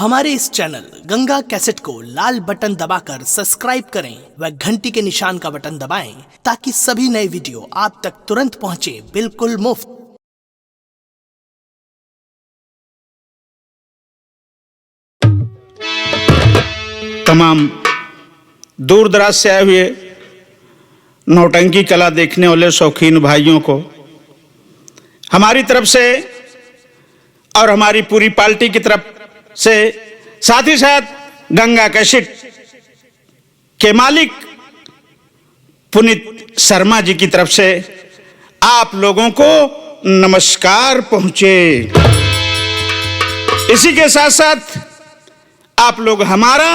हमारे इस channel Ganga cassette को लाल बटन दबाकर सब्सक्राइब करें व घंटी के निशान का बटन दबाएं ताकि सभी नए वीडियो आप तक तुरंत पहुंचे बिल्कुल मुफ्त। तमाम दूर दराज से आए हुए नौटंकी कला देखने वाले शौकीन भाइयों को हमारी तरफ से और हमारी पूरी पार्टी की तरफ से, साथ ही साथ गंगा कैसेट के मालिक पुनीत शर्मा जी की तरफ से आप लोगों को नमस्कार पहुंचे। इसी के साथ साथ आप लोग हमारा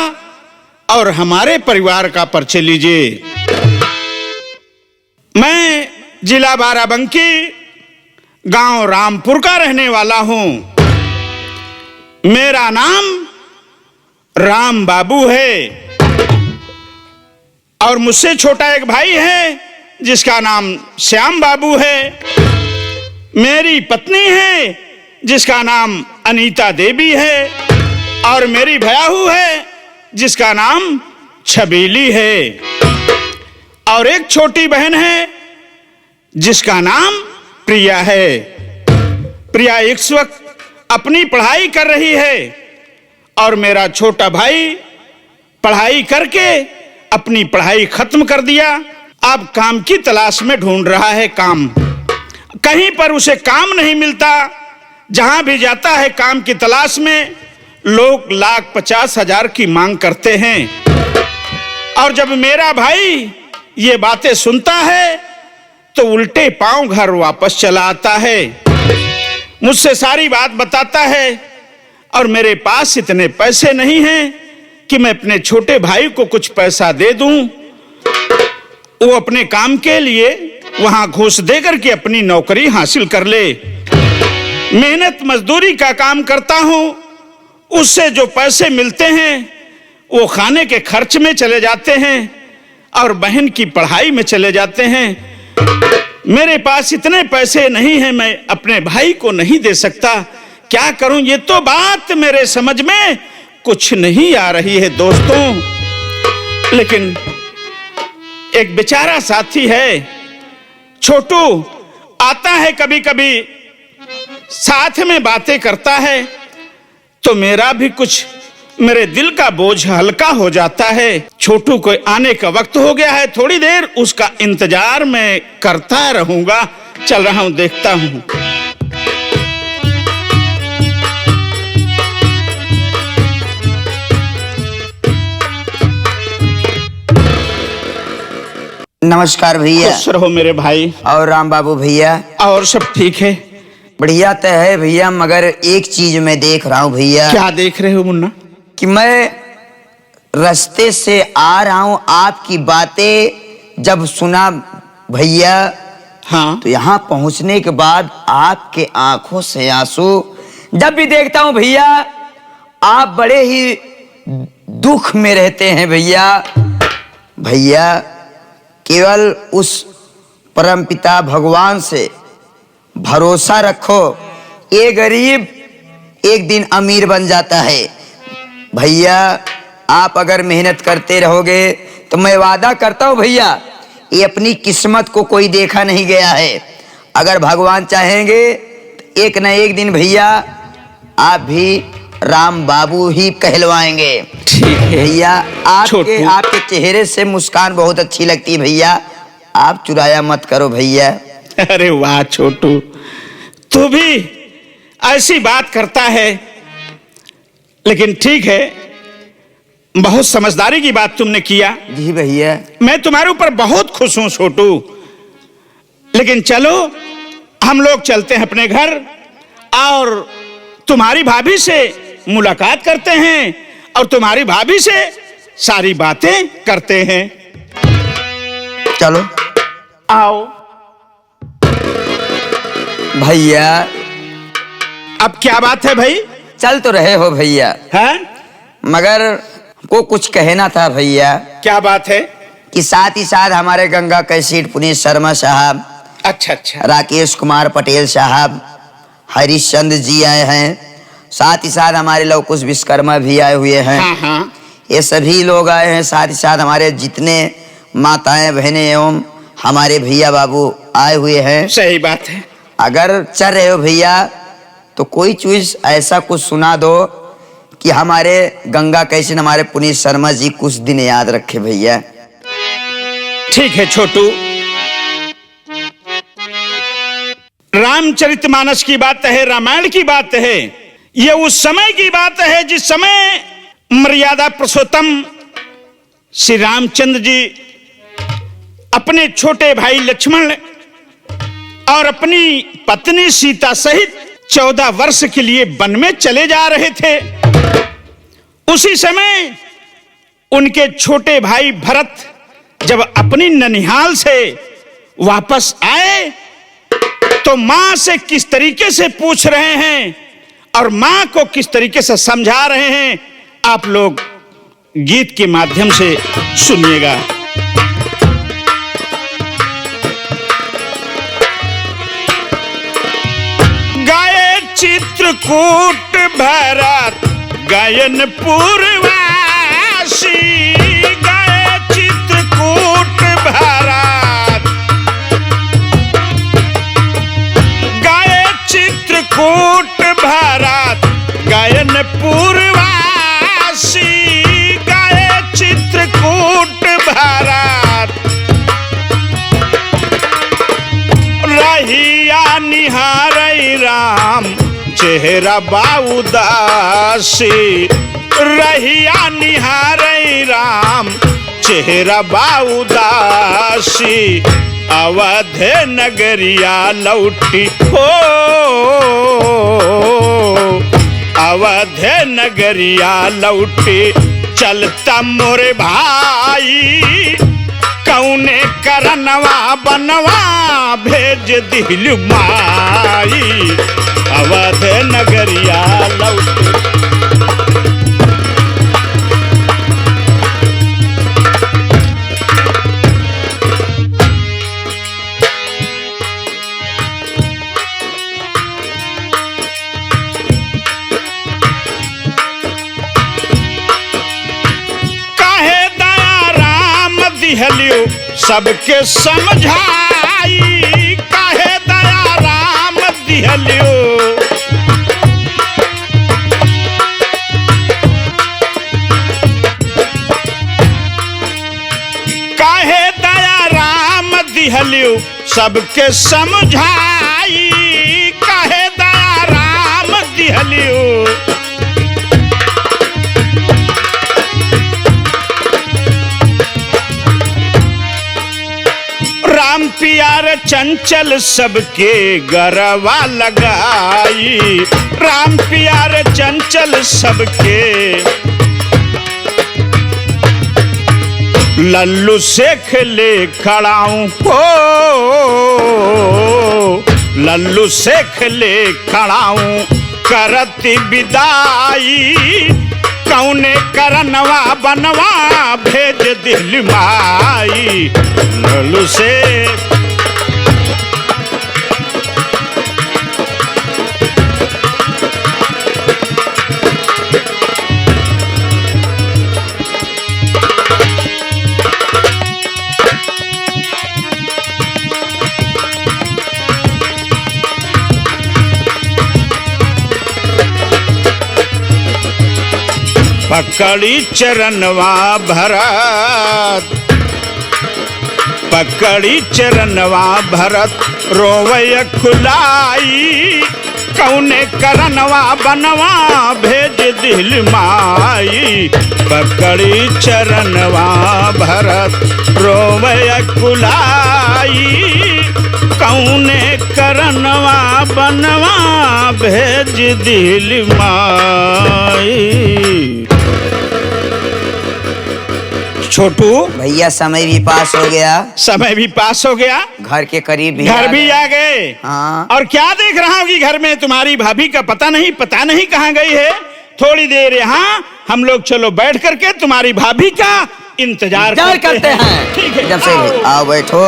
और हमारे परिवार का परिचय लीजिए। मैं जिला बाराबंकी गांव रामपुर का रहने वाला हूं। मेरा नाम राम बाबू है और मुझसे छोटा एक भाई है जिसका नाम श्याम बाबू है। मेरी पत्नी है जिसका नाम अनीता देवी है और मेरी भयाहू है जिसका नाम छबीली है और एक छोटी बहन है जिसका नाम प्रिया है। प्रिया इस वक्त अपनी पढ़ाई कर रही है और मेरा छोटा भाई पढ़ाई करके अपनी पढ़ाई खत्म कर दिया। अब काम की तलाश में ढूंढ रहा है काम। कहीं पर उसे काम नहीं मिलता। जहां भी जाता है काम की तलाश में लोग 1,50,000 की मांग करते हैं। और जब मेरा भाई ये बातें सुनता है तो उल्टे पांव घर वापस चला आता है, मुझसे सारी बात बताता है। और मेरे पास इतने पैसे नहीं हैं कि मैं अपने छोटे भाई को कुछ पैसा दे दूं। वो अपने काम के लिए वहां घूस दे करके अपनी नौकरी हासिल कर ले। मेहनत मजदूरी का काम करता हूं, उससे जो पैसे मिलते हैं वो खाने के खर्च में चले जाते हैं और बहन की पढ़ाई में चले जाते हैं। मेरे पास इतने पैसे नहीं हैं, मैं अपने भाई को नहीं दे सकता। क्या करूं? ये तो बात मेरे समझ में कुछ नहीं आ रही है दोस्तों। लेकिन एक बेचारा साथी है छोटू, आता है कभी कभी साथ में बातें करता है तो मेरा भी कुछ मेरे दिल का बोझ हल्का हो जाता है। छोटू को आने का वक्त हो गया है, थोड़ी देर उसका इंतजार मैं करता रहूंगा। चल रहा हूं, देखता हूं। नमस्कार भैया। खुश रहो मेरे भाई। और राम बाबू भैया। और सब ठीक है? बढ़िया तो है भैया, मगर एक चीज मैं देख रहा हूँ भैया। क्या देख रहे हो मुन्ना? कि मैं रास्ते से आ रहा हूँ, आपकी बातें जब सुना भैया, हाँ, तो यहाँ पहुँचने के बाद आपके आंखों से आंसू जब भी देखता हूँ भैया, आप बड़े ही दुख में रहते हैं भैया। भैया केवल उस परमपिता भगवान से भरोसा रखो, ये गरीब एक दिन अमीर बन जाता है। भैया आप अगर मेहनत करते रहोगे तो मैं वादा करता हूँ भैया, ये अपनी किस्मत को कोई देखा नहीं गया है। अगर भगवान चाहेंगे तो एक न एक दिन भैया आप भी राम बाबू ही कहलवाएंगे। ठीक है भैया। आपके चेहरे से मुस्कान बहुत अच्छी लगती है भैया, आप चुराया मत करो भैया। अरे वाह छोटू, तू भी ऐसी बात करता है। लेकिन ठीक है, बहुत समझदारी की बात तुमने किया। जी भैया। मैं तुम्हारे ऊपर बहुत खुश हूं छोटू। लेकिन चलो हम लोग चलते हैं अपने घर और तुम्हारी भाभी से मुलाकात करते हैं और तुम्हारी भाभी से सारी बातें करते हैं। चलो आओ भैया। अब क्या बात है भाई? चल तो रहे हो भैया, हैं? मगर को कुछ कहना था भैया। क्या बात है? कि साथ ही साथ हमारे गंगा कैसेट पुनीत शर्मा साहब, अच्छा, राकेश कुमार पटेल साहब, हरिश्चंद्र जी आए हैं, साथ ही साथ हमारे लोग कुछ विश्वकर्मा भी आए हुए हैं। हाँ हाँ। ये सभी लोग आए हैं, साथ ही साथ हमारे जितने माताएं बहनें एवं हमारे भैया बाबू आए हुए हैं। सही बात है। अगर चल रहे हो भैया तो कोई चीज ऐसा कुछ सुना दो कि हमारे गंगा कैसे हमारे पुनीत शर्मा जी कुछ दिन याद रखे भैया। ठीक है छोटू, रामचरितमानस की बात है, रामायण की बात है। ये उस समय की बात है जिस समय मर्यादा पुरुषोत्तम श्री रामचंद्र जी अपने छोटे भाई लक्ष्मण और अपनी पत्नी सीता सहित 14 वर्ष के लिए वन में चले जा रहे थे। उसी समय उनके छोटे भाई भरत जब अपनी ननिहाल से वापस आए तो मां से किस तरीके से पूछ रहे हैं और मां को किस तरीके से समझा रहे हैं, आप लोग गीत के माध्यम से सुनिएगा। गाये चित्रकूट भरत गायन पूर्वासी, गाये चित्रकूट भरत गाये चित्रकूट भरत गायन पूर्वासी, गाये चित्रकूट भरत रहिया निहारै राम चेहरा बाउदासी, रहिया निहारै राम चेहरा बाउदासी, अवध नगरिया लौटी हो, अवध नगरिया लौटी चलता मोरे भाई, कौने करनवा बनवा भेज दिल माई, अवध नगरिया लौटी। दिहलियो सबके समझाई, काहे दया राम दिहलियो, काहे दया राम दिहलियो सबके समझाई, काहे दया राम दिहलियो। राम प्यार चंचल सबके गरवा लगाई, राम प्यार चंचल सबके लल्लू शेख ले खड़ाऊं हो, लल्लू शेख ले खड़ाऊं करती विदाई, कौने करनवा बनवा भेज दिल माई, लल्लू से पकड़ी चरणवा भरत, पकड़ी चरणवा भरत रोवय खुलाई, कौने करनवा बनवा भेज दिल माई, पकड़ी चरणवा भरत रोवय खुलाई, कौने करनवा बनवा भेज दिल माई। छोटू भैया समय भी पास हो गया, समय भी पास हो गया, घर के करीब भी घर भी आ गए। हाँ। और क्या देख रहा हूँ कि घर में तुम्हारी भाभी का पता नहीं कहाँ गई है। थोड़ी देर यहाँ हम लोग चलो बैठ करके तुम्हारी भाभी का इंतजार करते हैं। ठीक है, जब से आओ बैठो।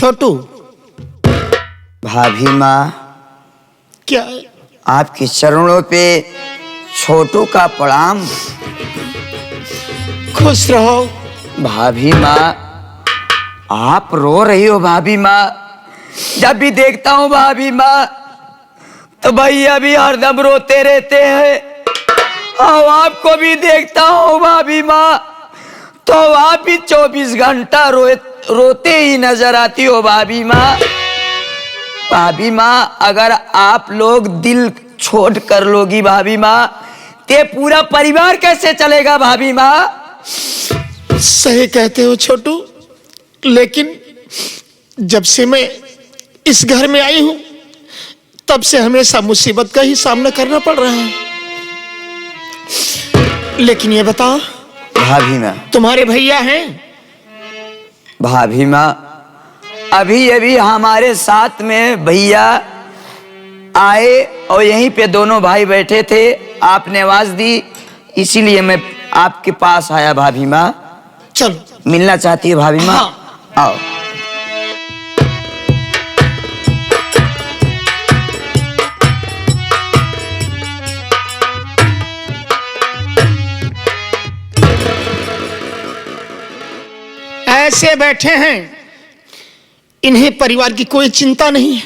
छोटू। भाभी माँ, क्या है? आपके चरणों पे छोटू का प्रणाम। खुश रहो। भाभी माँ, आप रो रही हो भाभी माँ। जब भी देखता हूँ भाभी माँ तो भैया भी हरदम रोते रहते हैं, और आपको भी देखता हूँ भाभी माँ तो आप भी 24 घंटा रोते ही नजर आती हो भाभी माँ। भाभी माँ, अगर आप लोग दिल छोड़ कर लोगी भाभी माँ, ते पूरा परिवार कैसे चलेगा भाभी माँ? सही कहते हो छोटू, लेकिन जब से मैं इस घर में आई हूं तब से हमेशा मुसीबत का ही सामना करना पड़ रहा है। लेकिन ये बताओ भाभी माँ, तुम्हारे भैया हैं? भाभी माँ, अभी अभी हमारे साथ में भैया आए और यहीं पे दोनों भाई बैठे थे, आपने आवाज दी इसीलिए मैं आपके पास आया भाभी माँ। चलो। मिलना चाहती है भाभी माँ? हाँ। आओ। ऐसे बैठे हैं, इन्हें परिवार की कोई चिंता नहीं है,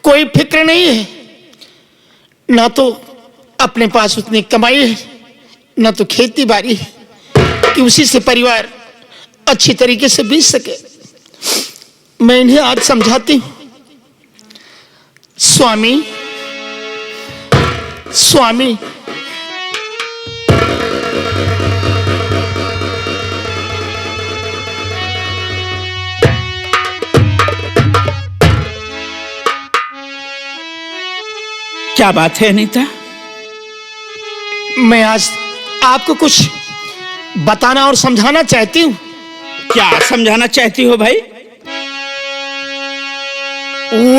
कोई फिक्र नहीं है, ना तो अपने पास उतनी कमाई है, ना तो खेती बाड़ी है कि उसी से परिवार अच्छी तरीके से बीत सके। मैं इन्हें आज समझाती हूं। स्वामी, स्वामी, क्या बात है अनीता? मैं आज आपको कुछ बताना और समझाना चाहती हूँ। क्या समझाना चाहती हो भाई?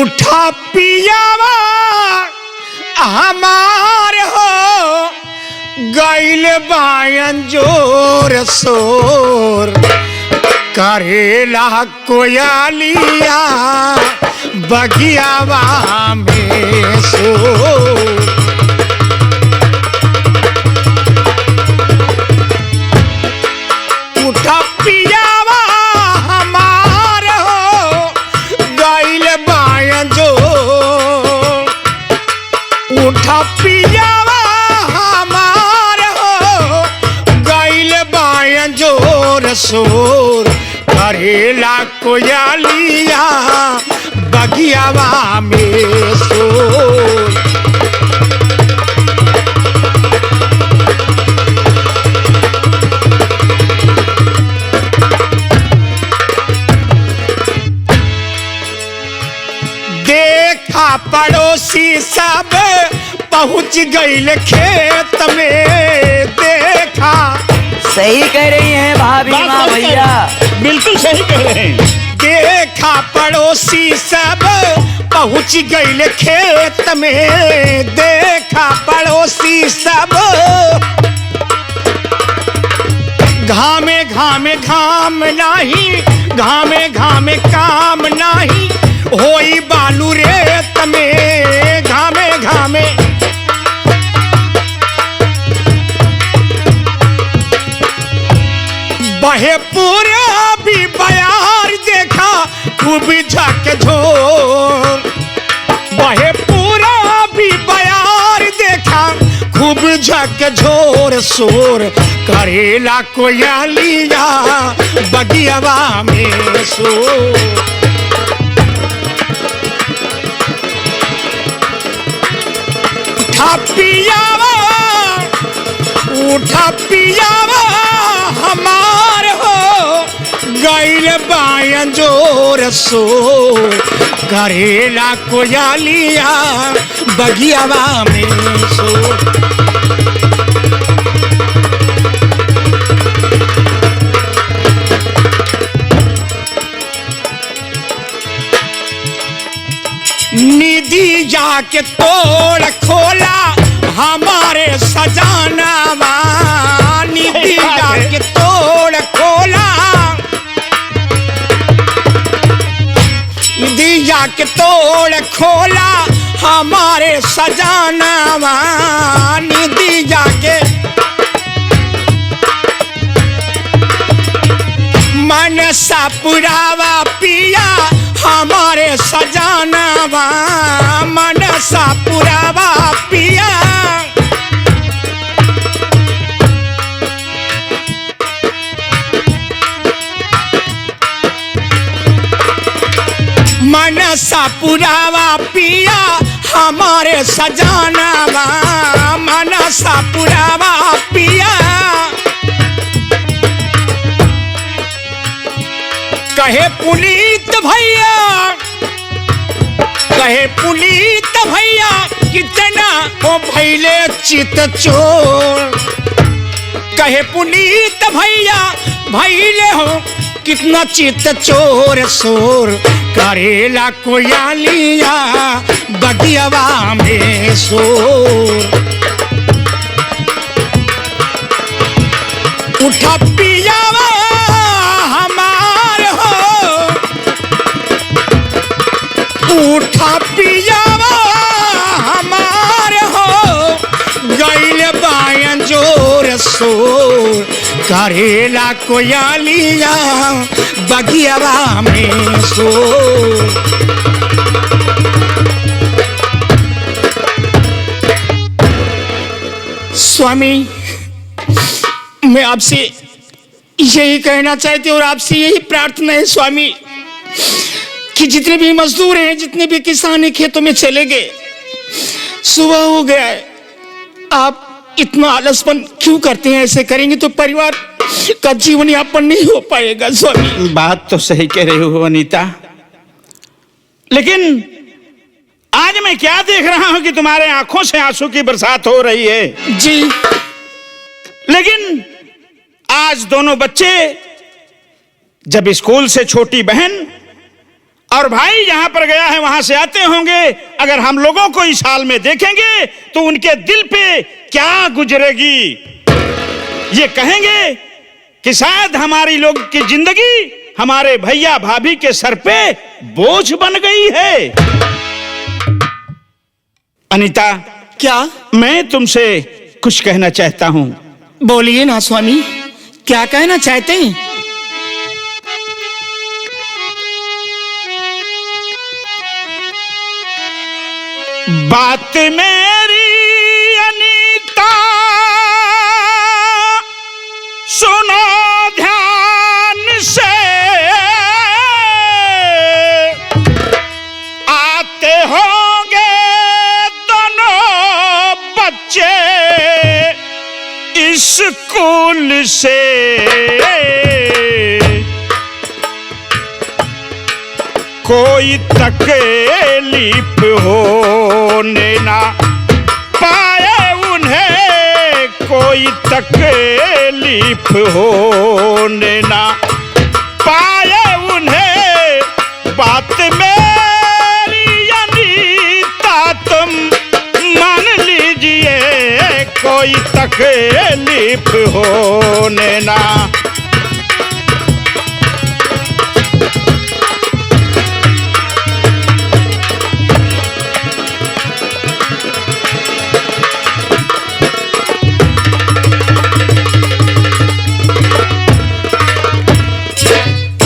उठा पियावा हमार हो गैल बायन जोर सोर, करेला कोयलिया बगियावा में सो। उठा पियावा हमार हो गैल बायन जो, उठा पियावा हमार हो गैल बायन जोर सोर, करेला कोयलिया बगियावा में सो। देखा पड़ोसी सब पहुंच गईल खेत में, देखा। सही कह रही हैं भाभी माँ भैया, बिल्कुल सही कह रहे हैं। देखा पड़ोसी सब पहुंच गईल खेत में, देखा पड़ोसी सब। घामे घामे घाम नाही, घामे घामे काम नाही, होई बालू रेत में घामे घामे। बहे पूरा भी बयार देखा खूब झक झोर, बहे पूरा भी बयार देखा खूब झक झोर सोर, करेला कोयलिया बगियावा में सो। उठा पियावा, उठा पियावा हमार हो गैल बायन जोर सोर, करेला कोयलिया बगियावा में सो। निधि जाके तोड़ खोला हमारे सजानावा, निधि जाके तोड़ खोला के तोड़ खोला हमारे सजानवा निधि जाके मन सा पुरावा पिया हमारे सजानवा मन सा पुरावा पिया। मन सा पुरावा पिया हमारे सजानवा मन सा पुरावा पिया। कहे पुनीत भैया कहे पुनीत भैया कितना ओ भैले चित चोर। कहे पुनीत भैया भैले हो कितना चित चोर सोर करेला कोयलिया बगियावा में सोर। उठा पियावा हमार हो उठा पियावा हमार हो गैल बायन जोर सोर करेला कोयलिया बगियावा में सोर। स्वामी मैं आपसे यही कहना चाहती हूँ और आपसे यही प्रार्थना है स्वामी कि जितने भी मजदूर हैं जितने भी किसान हैं खेतों में चले गए सुबह हो गया है आप इतना आलसपन क्यों करते हैं? ऐसे करेंगे तो परिवार का जीवन यापन नहीं हो पाएगा स्वामी। बात तो सही कह रही हो अनीता, लेकिन आज मैं क्या देख रहा हूं कि तुम्हारे आंखों से आंसू की बरसात हो रही है। जी लेकिन आज दोनों बच्चे जब स्कूल से छोटी बहन और भाई जहां पर गया है वहां से आते होंगे, अगर हम लोगों को इस हाल में देखेंगे तो उनके दिल पे क्या गुजरेगी? ये कहेंगे कि शायद हमारी लोग की जिंदगी हमारे भैया भाभी के सर पे बोझ बन गई है। अनीता, क्या? मैं तुमसे कुछ कहना चाहता हूं। बोलिए ना स्वामी, क्या कहना चाहते हैं? बात मेरी अनीता सुनो ध्यान से, आते होंगे दोनों बच्चे स्कूल से, कोई तकलीफ होने ना पाए उन्हें, कोई तकलीफ होने ना पाए उन्हें। बात मेरी अनीता तुम मान लीजिए, कोई तकलीफ होने ना।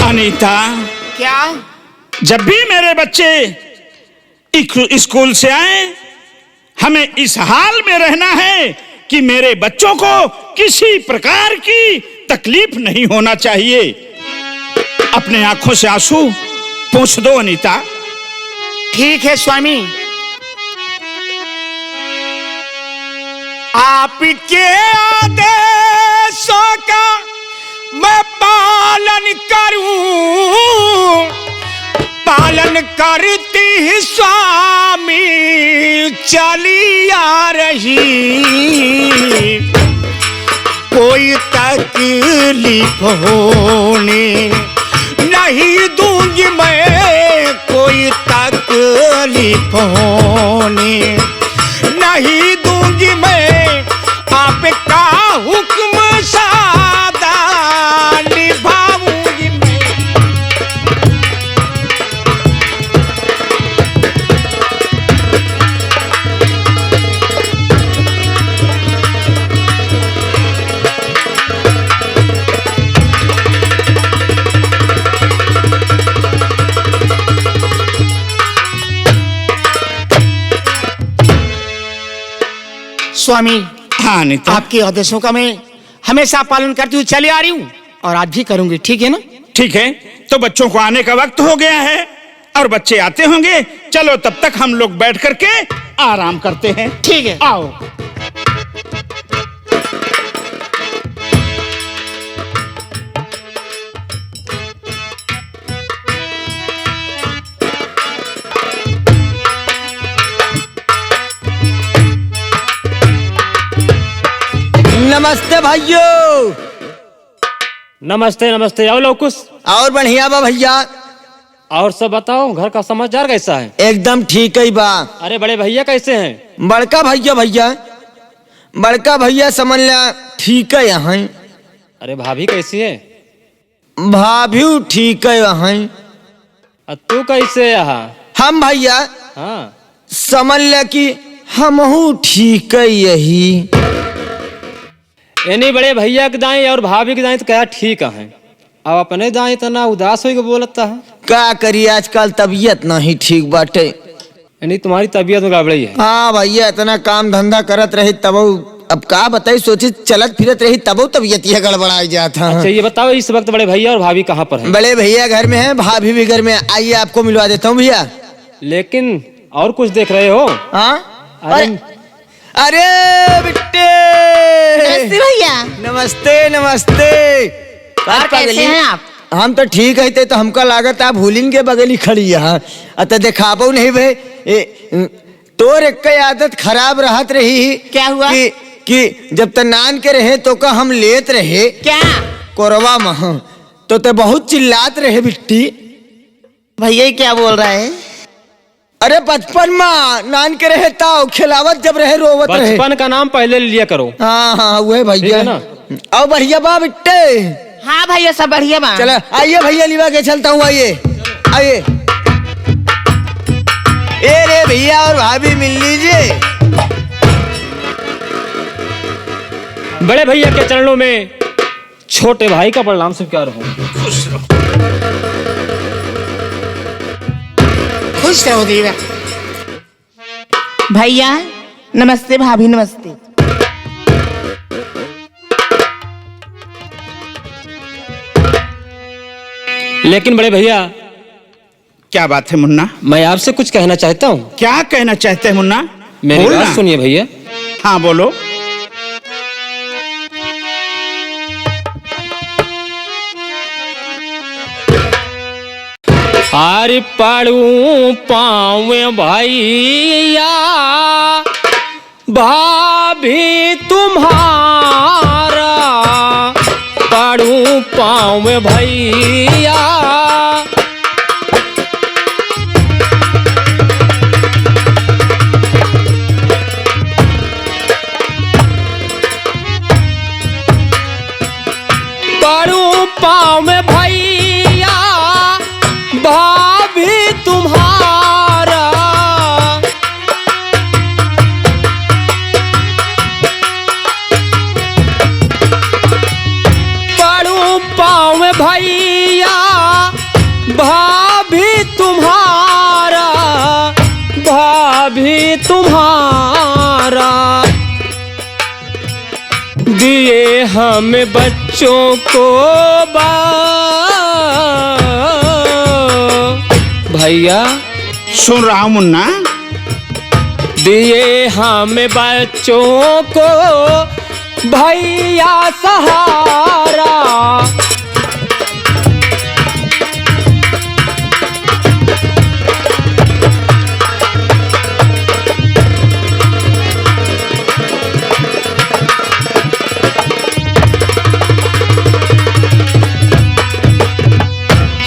अनीता, क्या? जब भी मेरे बच्चे स्कूल से आए, हमें इस हाल में रहना है कि मेरे बच्चों को किसी प्रकार की तकलीफ नहीं होना चाहिए। अपने आंखों से आंसू पोंछ दो अनीता। ठीक है स्वामी, आपके आदेशों का मैं पालन करूं, पालन करती स्वामी चली आ रही। कोई तकलीफ होने नहीं दूंगी मैं, कोई तकलीफ होने नहीं दूंगी मैं। आपका हुक्म सादा निभाऊंगी मैं। स्वामी, हाँ नीता, आपके आदेशों का मैं हमेशा पालन करती हुई चली आ रही हूँ और आज भी करूंगी, ठीक है ना? ठीक है। तो बच्चों को आने का वक्त हो गया है और बच्चे आते होंगे। चलो तब तक हम लोग बैठ करके आराम करते हैं। ठीक है। आओ। नमस्ते भाइयों। नमस्ते नमस्ते। आओ लौकुश। और बढ़िया बा भैया। और सब बताओ, घर का समाचार कैसा है? एकदम ठीक है बा। अरे बड़े भैया कैसे हैं? बड़का भैया समझ ला ठीक है यहाँ। अरे भाभी कैसी है? भाभी ठीक है यहाँ। तू कैसे है यहाँ? हम भैया हाँ, समझ ला कि हमहू ठीक है यही। यानी बड़े भैया के दाएं और भाभी के दाएं तो क्या ठीक है, अब अपने दाएं इतना उदास हो के बोलता है। का करिए, आजकल तबीयत नहीं ठीक बाटे। यानी तुम्हारी तबीयत में गड़बड़ी है? हाँ भैया, इतना काम धंधा करत रही तब अब का बताई, सोची चलत फिरत रही तब तबीयत ये गड़बड़ा जाता। अच्छा ये बताओ, इस वक्त बड़े भैया और भाभी कहाँ पर हैं? बड़े भैया घर में है, भाभी भी घर में। आइए आपको मिलवा देता हूँ भैया। लेकिन और कुछ देख रहे हो? हाँ अरे अरे बिट्टे, नमस्ते भैया। नमस्ते नमस्ते। और कैसे हैं आप? हम तो ठीक है, तो हमका लागत आप भूलिन के बगल ही खड़ी है। अतः देखाबो नहीं भाई, तोर एक आदत खराब रहत रही। क्या हुआ? कि जब तक नान के रहे तो का हम लेत रहे क्या कोरवा मह, तो बहुत चिल्लात रहे बिट्टी। भैया ये क्या बोल रहे हैं? अरे बचपन में नान के रहे ताऊ खिलावत जब रहे रोवत रहे। बचपन का नाम पहले लिया करो। हाँ हाँ वही ठीक भैया है ना? और बढ़िया बा बिट्टे। हाँ भैया सब बढ़िया बा। चला आइए भैया, लिवा के चलता हूँ। आइए आइए। ए रे भैया और भाभी मिल लीजिए। बड़े भैया के चरणों में छोटे भाई का प्रणाम स्वीकार हो। खुश रहो देवा। भैया नमस्ते, भाभी नमस्ते। लेकिन बड़े भैया, क्या बात है मुन्ना? मैं आपसे कुछ कहना चाहता हूँ। क्या कहना चाहते हैं मुन्ना? मेरी बोलना। बात सुनिए भैया। हाँ बोलो। हर पड़ू पाँव भैया भाभी तुम्हारा, पड़ू पाँव भैया। पड़ू पाँव भैया भाभी तुम्हारा, पड़ू पाँव भैया भाभी तुम्हारा, भाभी तुम्हारा। दिए हम बच्चों को भैया। सुन रहा हूँ मुन्ना। दिए हम बच्चों को भैया सहारा,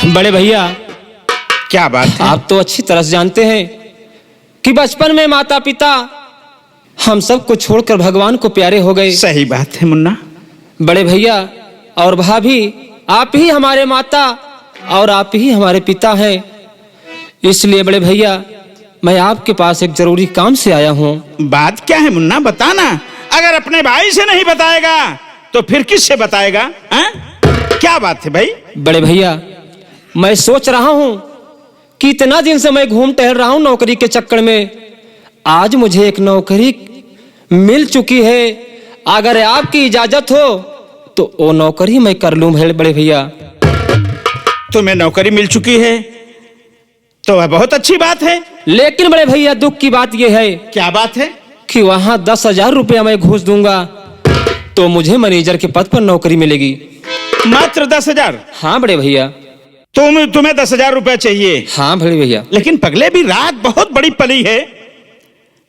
बड़े भैया क्या बात है? आप तो अच्छी तरह से जानते हैं कि बचपन में माता पिता हम सबको छोड़कर भगवान को प्यारे हो गए। सही बात है मुन्ना। बड़े भैया और भाभी, आप ही हमारे माता और आप ही हमारे पिता हैं। इसलिए बड़े भैया मैं आपके पास एक जरूरी काम से आया हूँ। बात क्या है मुन्ना, बताना। अगर अपने भाई से नहीं बताएगा तो फिर किससे बताएगा? क्या बात है भाई? बड़े भैया मैं सोच रहा हूँ कि इतना दिन से मैं घूम टहल रहा हूँ नौकरी के चक्कर में, आज मुझे एक नौकरी मिल चुकी है। अगर आपकी इजाजत हो तो वो नौकरी मैं कर लूं बड़े भैया। तुम्हें नौकरी मिल चुकी है तो वह बहुत अच्छी बात है। लेकिन बड़े भैया दुख की बात यह है क्या बात है? कि वहां 10,000 रुपया मैं घूस दूंगा तो मुझे मैनेजर के पद पर नौकरी मिलेगी। मात्र 10,000? हाँ बड़े भैया। तुम्हें 10,000 रुपया चाहिए? हाँ बड़े भैया। लेकिन पगले भी रात बहुत बड़ी पली है।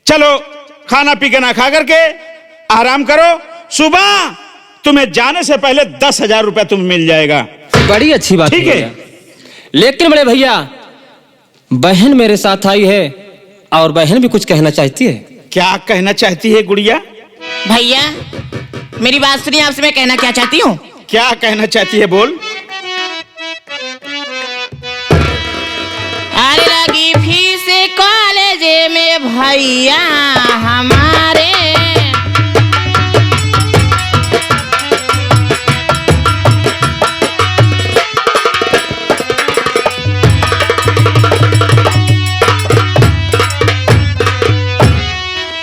चलो खाना पी के ना खा करके आराम करो, सुबह तुम्हें जाने से पहले 10,000 रुपया तुम्हें मिल जाएगा। बड़ी अच्छी बात ठीक है। लेकिन बड़े भैया बहन मेरे साथ आई है और बहन भी कुछ कहना चाहती है। क्या कहना चाहती है गुड़िया? भैया मेरी बात सुनिए, आपसे मैं कहना क्या चाहती हूँ। क्या कहना चाहती है? बोल। अरे लगी फीस कॉलेज में भैया हमारे,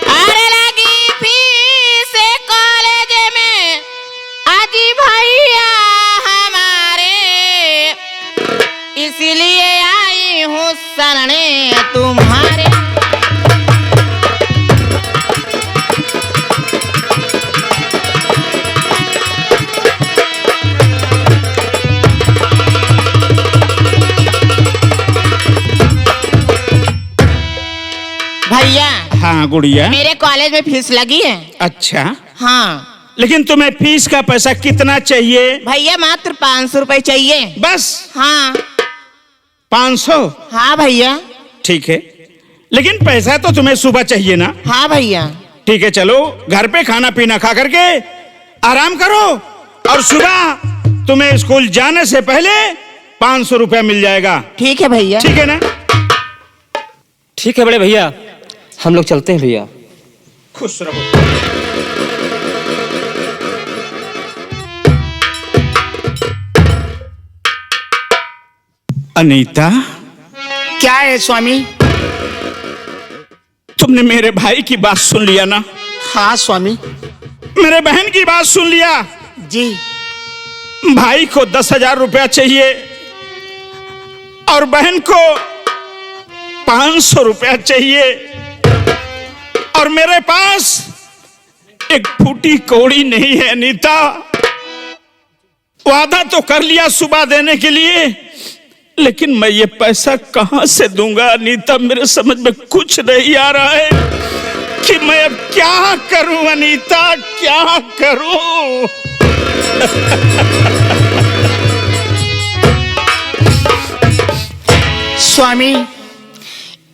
अरे लगी फीस कॉलेज में अजी भैया हमारे, इसलिए आई हूँ शरणे तुम्हारे। भैया हाँ गुड़िया। मेरे कॉलेज में फीस लगी है। अच्छा, हाँ लेकिन तुम्हें फीस का पैसा कितना चाहिए? भैया मात्र 500 रुपए चाहिए बस हाँ 500? हाँ भैया। ठीक है, लेकिन पैसा तो तुम्हें सुबह चाहिए ना? हाँ भैया। ठीक है, चलो घर पे खाना पीना खा करके आराम करो और सुबह तुम्हें स्कूल जाने से पहले 500 रुपया मिल जाएगा। ठीक है भैया। ठीक है ना? ठीक है बड़े भैया, हम लोग चलते हैं भैया। खुश रहो। अनीता, क्या है स्वामी? तुमने मेरे भाई की बात सुन लिया ना? हाँ स्वामी मेरे बहन की बात सुन लिया? जी। भाई को 10,000 रुपया चाहिए और बहन को 500 रुपया चाहिए और मेरे पास एक फूटी कौड़ी नहीं है। अनीता, वादा तो कर लिया सुबह देने के लिए, लेकिन मैं ये पैसा कहां से दूंगा? अनीता, मेरे समझ में कुछ नहीं आ रहा है कि मैं अब क्या करूं। अनीता, क्या करूं? स्वामी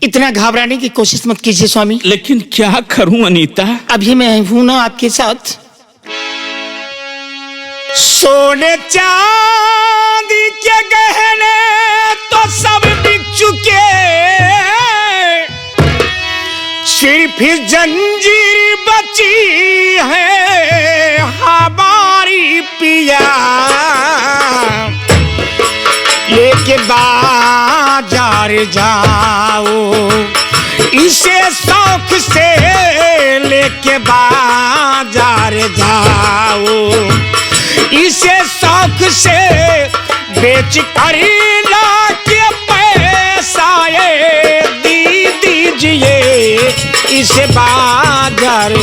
इतना घबराने की कोशिश मत कीजिए स्वामी। लेकिन क्या करूं अनीता? अभी मैं हूं ना आपके साथ। सोने चांदी के गहने तो सब बिक चुके, सिर्फ जंजीर बची है हमारी पिया, लेके बाजार जाओ इसे शौक से, लेके बाजार जाओ इसे शौक से, बेच कर ला के पैसा ये दीजिए इसे बाजार।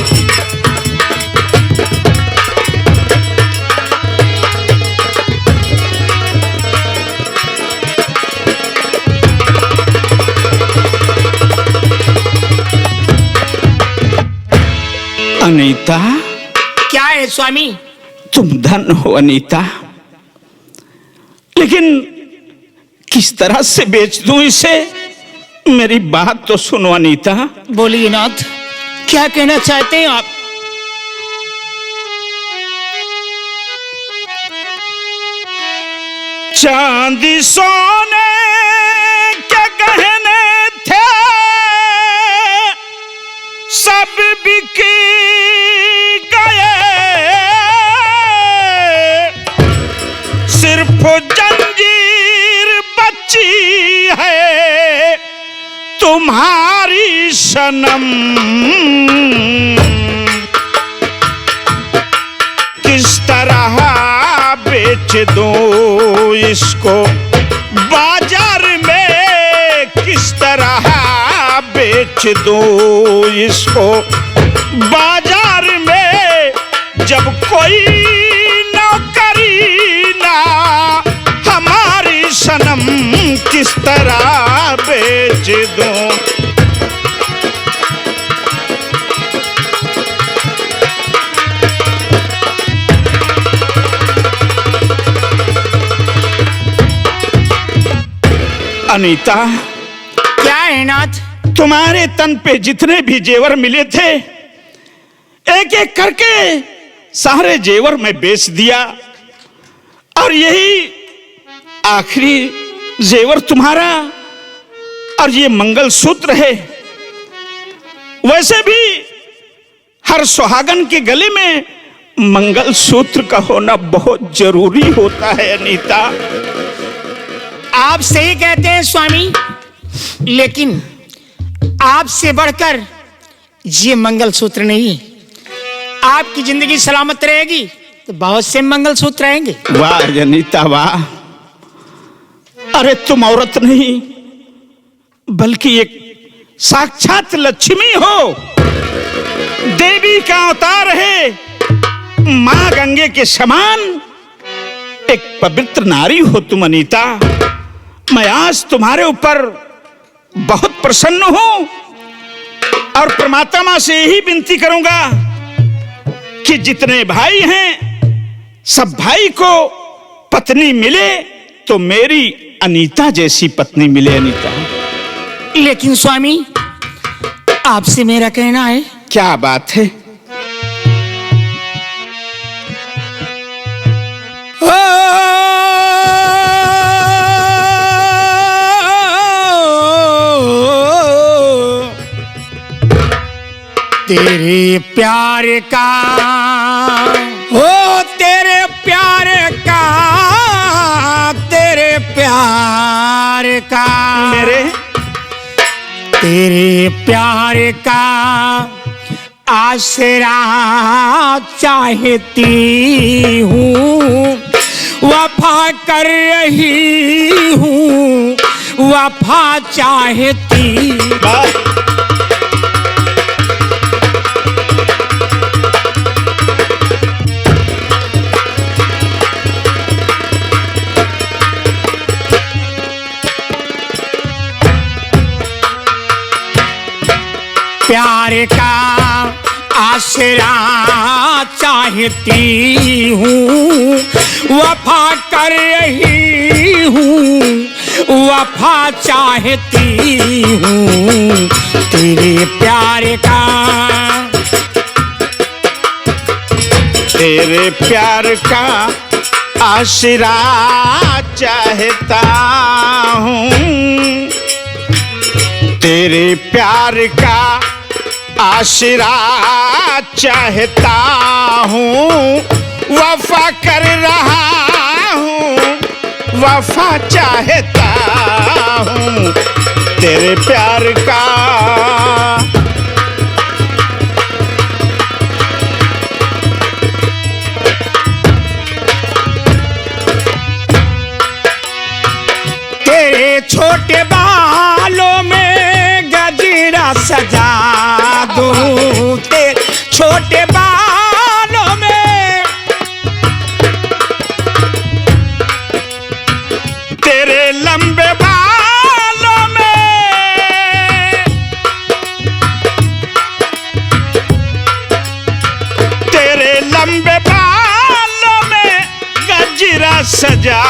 अनीता, क्या है स्वामी? तुम धन हो अनीता, लेकिन किस तरह से बेच दूं इसे? मेरी बात तो सुनो अनीता। बोलिए नाथ, क्या कहना चाहते हैं आप? चांदी सोने के गहने थे सब बिक गए, सिर्फ जंजीर बची है तुम्हारी सनम। बेच दो इसको बाजार में, किस तरह बेच दो इसको बाजार में, जब कोई नौकरी ना हमारी सनम, किस तरह बेच दो। अनीता, क्या है नाथ? तुम्हारे तन पे जितने भी जेवर मिले थे, एक एक करके सारे जेवर मैं बेच दिया, और यही आखिरी जेवर तुम्हारा और ये मंगलसूत्र है। वैसे भी हर सुहागन के गले में मंगलसूत्र का होना बहुत जरूरी होता है अनीता। आप सही कहते हैं स्वामी, लेकिन आपसे बढ़कर ये मंगलसूत्र नहीं है। आपकी जिंदगी सलामत रहेगी तो बहुत से मंगलसूत्र रहेंगे। वाह अनीता वाह, अरे तुम औरत नहीं बल्कि एक साक्षात लक्ष्मी हो, देवी का अवतार है, मां गंगे के समान एक पवित्र नारी हो तुम अनीता। मैं आज तुम्हारे ऊपर बहुत प्रसन्न हूं और परमात्मा से यही विनती करूंगा कि जितने भाई हैं सब भाई को पत्नी मिले तो मेरी अनीता जैसी पत्नी मिले। अनीता, लेकिन स्वामी आपसे मेरा कहना है। क्या बात है? तेरे प्यार का, ओ तेरे प्यार का, तेरे प्यार का, तेरे प्यार का आसरा चाहती हूँ, वफा कर रही हूँ, वफा चाहती। प्यार का आसरा चाहती हूँ, वफा कर रही हूँ, वफा चाहती हूँ, तेरे प्यार का, तेरे प्यार का आसरा चाहता हूँ, तेरे प्यार का आसरा चाहता हूँ, वफा कर रहा हूँ, वफा चाहता हूँ, तेरे प्यार का। तेरे छोटे बालों में गजरा सजा दूं, तेरे छोटे बालों में, तेरे लंबे बालों में, तेरे लंबे बालों में गजरा सजा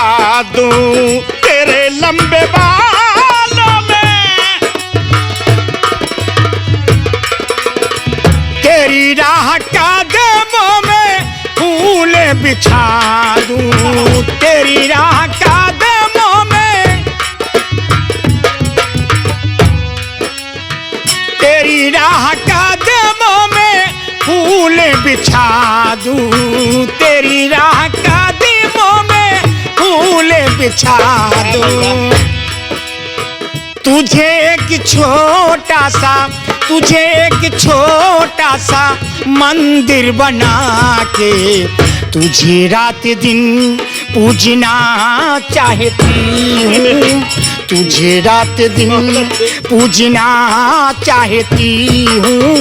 दूं, तेरे लंबे बालों में, तेरी राह कदमों में फूल बिछा दूं, तेरी राह कदमों में, तेरी राह कदमों में फूल बिछा दूं, तेरी राह कदमों में फूल बिछा दूं। तुझे एक छोटा सा, तुझे एक छोटा सा मंदिर बना के तुझे रात दिन पूजना चाहती हूँ, तुझे रात दिन पूजना चाहती हूँ,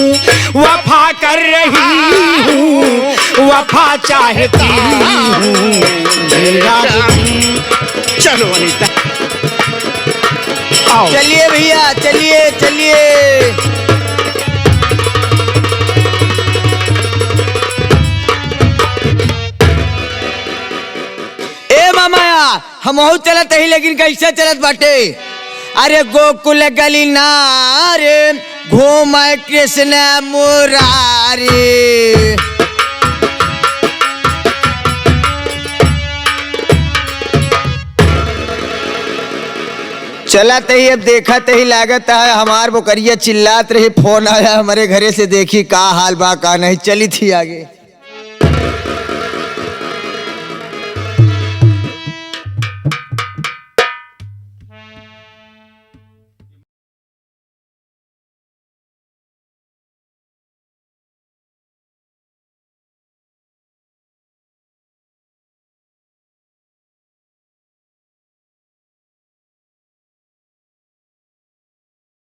वफा कर रही हूँ, वफा चाहती हूँ, तुझे रात दिन। चलो अनीता, आओ। चलिए भैया, चलिए चलिए। माया हम चलत ही, लेकिन कैसे चलत बाटे? अरे गोकुल गली नारे घूम कृष्ण मुरारी। चलत ही, अब देखत ही लागत है हमार बोकरिया चिल्लात रही, फोन आया हमारे घरे से, देखी का हाल बा का नहीं, चली थी आगे।